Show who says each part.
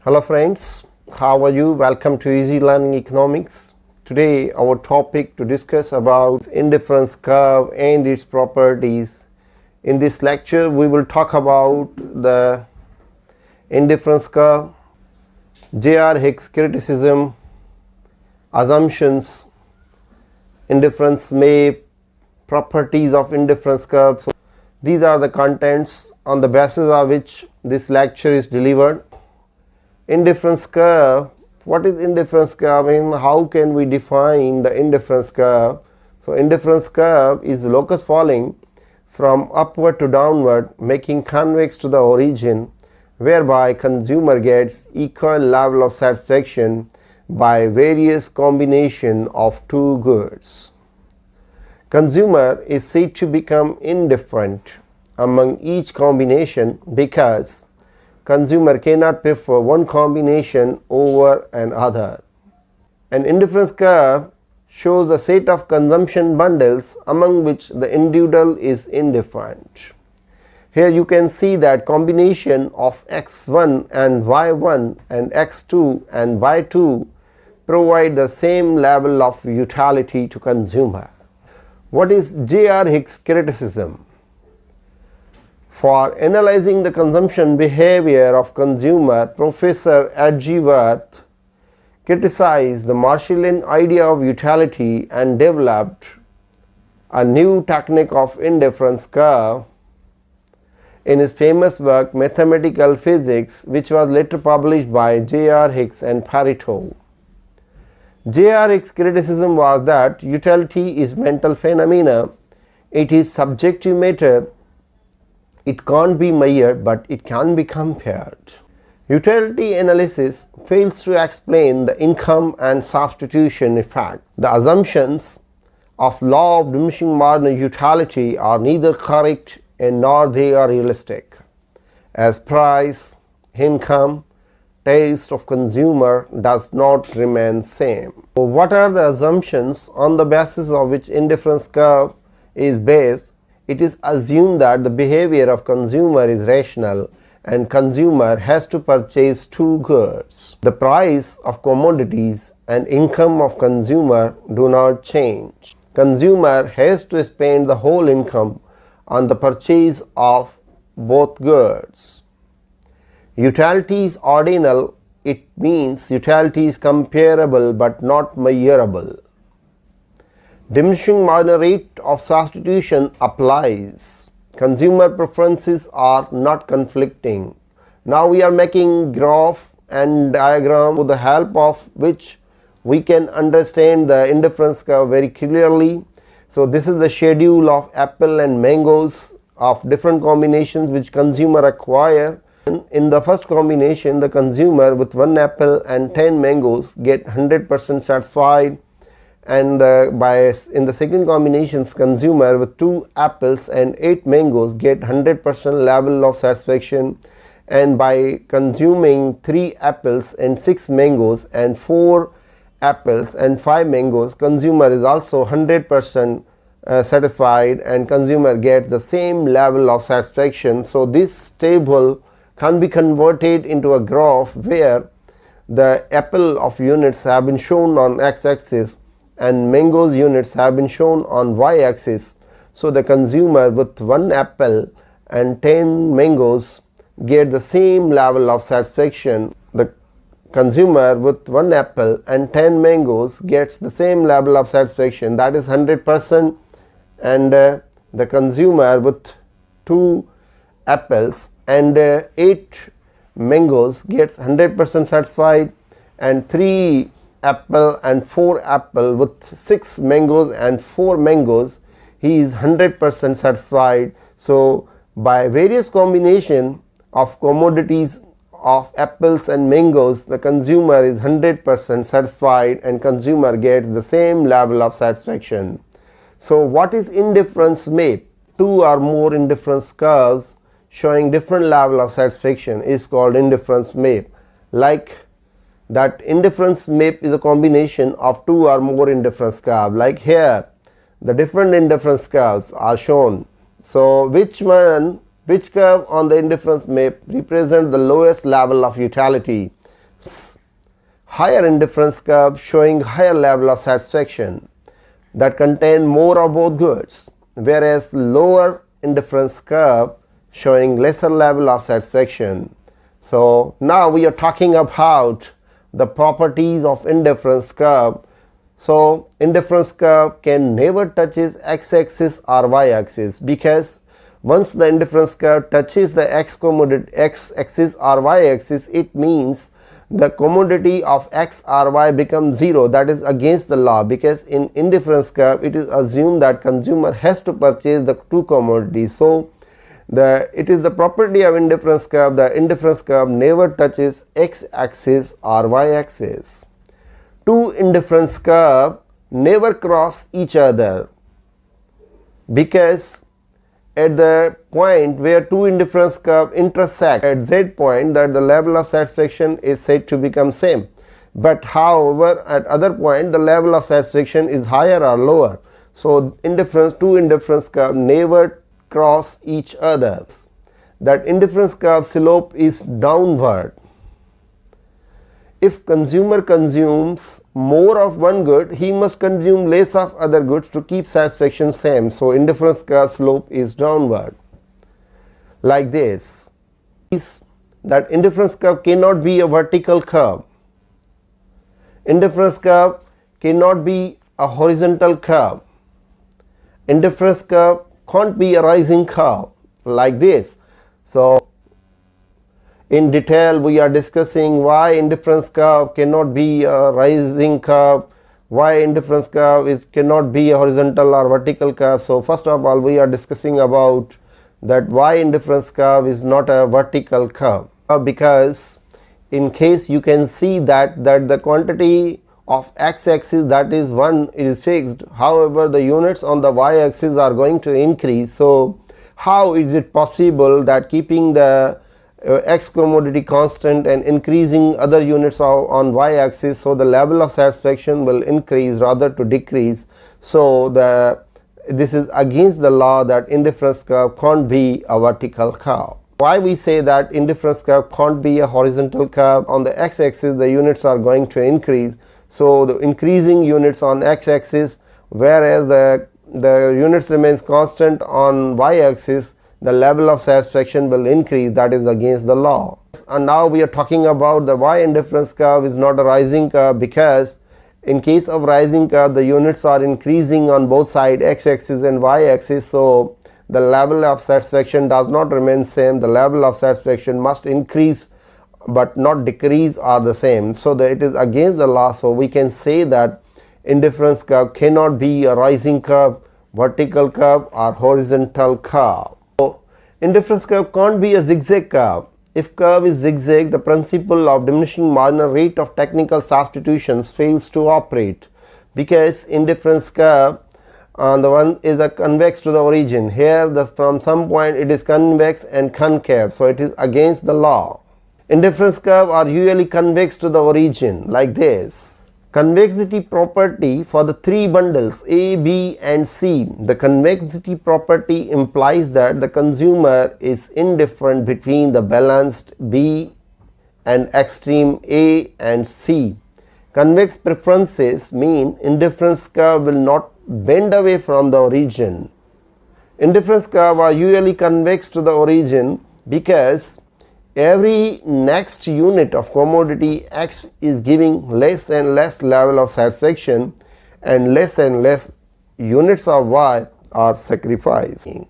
Speaker 1: Hello friends, how are you? Welcome to Easy Learning Economics. Today our topic to discuss about indifference curve and its properties. In this lecture we will talk about the indifference curve, J.R. Hick's criticism, assumptions, indifference map, properties of indifference curve. So these are the contents on the basis of which this lecture is delivered. Indifference curve. What is indifference curve and how can we define the indifference curve? So indifference curve is locus falling from upward to downward, making convex to the origin, whereby consumer gets equal level of satisfaction by various combination of two goods. Consumer is said to become indifferent among each combination because consumer cannot prefer one combination over another. An indifference curve shows a set of consumption bundles among which the individual is indifferent. Here you can see that combination of x1 and y1 and x2 and y2 provide the same level of utility to consumer. What is J.R. Hick's criticism? For analyzing the consumption behavior of consumer, Professor Edgeworth criticized the Marshallian idea of utility and developed a new technique of indifference curve in his famous work Mathematical Physics, which was later published by J.R. Hicks and Pareto. J.R. Hick's criticism was that utility is mental phenomena. It is subjective matter. It can't be measured, but it can be compared. Utility analysis fails to explain the income and substitution effect. The assumptions of law of diminishing marginal utility are neither correct and nor they are realistic, as price, income, taste of consumer does not remain same. So what are the assumptions on the basis of which indifference curve is based? It is assumed that the behavior of consumer is rational and consumer has to purchase two goods. The price of commodities and income of consumer do not change. Consumer has to spend the whole income on the purchase of both goods. Utility is ordinal. It means utility is comparable but not measurable. Diminishing marginal rate of substitution applies. Consumer preferences are not conflicting. Now we are making graph and diagram with the help of which we can understand the indifference curve very clearly. So this is the schedule of apple and mangoes of different combinations which consumer acquire. In the first combination, the consumer with 1 apple and 10 mangoes get 100% satisfied. And in the second combinations, consumer with 2 apples and 8 mangoes get 100% level of satisfaction, and by consuming 3 apples and 6 mangoes and 4 apples and 5 mangoes, consumer is also 100% satisfied and consumer gets the same level of satisfaction. So this table can be converted into a graph where the apple of units have been shown on x-axis and mangoes units have been shown on y-axis. So the consumer with 1 apple and 10 mangoes get the same level of satisfaction. The consumer with 1 apple and 10 mangoes gets the same level of satisfaction, that is 100%, and the consumer with 2 apples and 8 mangoes gets 100% satisfied, and 3 apple and 4 apple with 6 mangoes and 4 mangoes, he is 100% satisfied. So by various combination of commodities of apples and mangoes, the consumer is 100% satisfied and consumer gets the same level of satisfaction. So what is indifference map? 2 or more indifference curves showing different level of satisfaction is called indifference map. Like that, indifference map is a combination of 2 or more indifference curves. Like here the different indifference curves are shown. So which curve on the indifference map represent the lowest level of utility? Higher indifference curve showing higher level of satisfaction that contain more of both goods, whereas lower indifference curve showing lesser level of satisfaction. So now we are talking about the properties of indifference curve. So indifference curve can never touches x-axis or y-axis, because once the indifference curve touches the x-axis or y-axis, it means the commodity of x or y becomes 0. That is against the law, because in indifference curve it is assumed that consumer has to purchase the two commodities. So it is the property of indifference curve, the indifference curve never touches x-axis or y-axis. Two indifference curve never cross each other, because at the point where two indifference curve intersect at z point, that the level of satisfaction is said to become same. But however, at other point the level of satisfaction is higher or lower. So two indifference curve never cross each other. That indifference curve slope is downward. If consumer consumes more of one good, he must consume less of other goods to keep satisfaction same. So indifference curve slope is downward, like this. That indifference curve cannot be a vertical curve. Indifference curve cannot be a horizontal curve. Indifference curve can't be a rising curve, like this. So in detail we are discussing why indifference curve cannot be a rising curve, why indifference curve cannot be a horizontal or vertical curve. So first of all we are discussing about that why indifference curve is not a vertical curve, because in case you can see that the quantity of x-axis, that is 1, is fixed, however the units on the y-axis are going to increase. So how is it possible that keeping the x commodity constant and increasing other units on y-axis, so the level of satisfaction will increase rather to decrease? So this is against the law that indifference curve can't be a vertical curve. Why we say that indifference curve can't be a horizontal curve? On the x-axis the units are going to increase, so the increasing units on x-axis, whereas the units remains constant on y-axis, the level of satisfaction will increase. That is against the law. And now we are talking about the why indifference curve is not a rising curve, because in case of rising curve the units are increasing on both sides, x-axis and y-axis, so the level of satisfaction does not remain same. The level of satisfaction must increase but not decrease or the same. So it is against the law. So we can say that indifference curve cannot be a rising curve, vertical curve or horizontal curve. Indifference curve can't be a zigzag curve. If curve is zigzag, the principle of diminishing marginal rate of technical substitutions fails to operate, because indifference curve the one is a convex to the origin. Here from some point it is convex and concave, so it is against the law. Indifference curve are usually convex to the origin, like this. Convexity property for the three bundles A, B and C. The convexity property implies that the consumer is indifferent between the balanced B and extreme A and C. Convex preferences mean indifference curve will not bend away from the origin. Indifference curve are usually convex to the origin because every next unit of commodity X is giving less and less level of satisfaction, and less units of Y are sacrificing.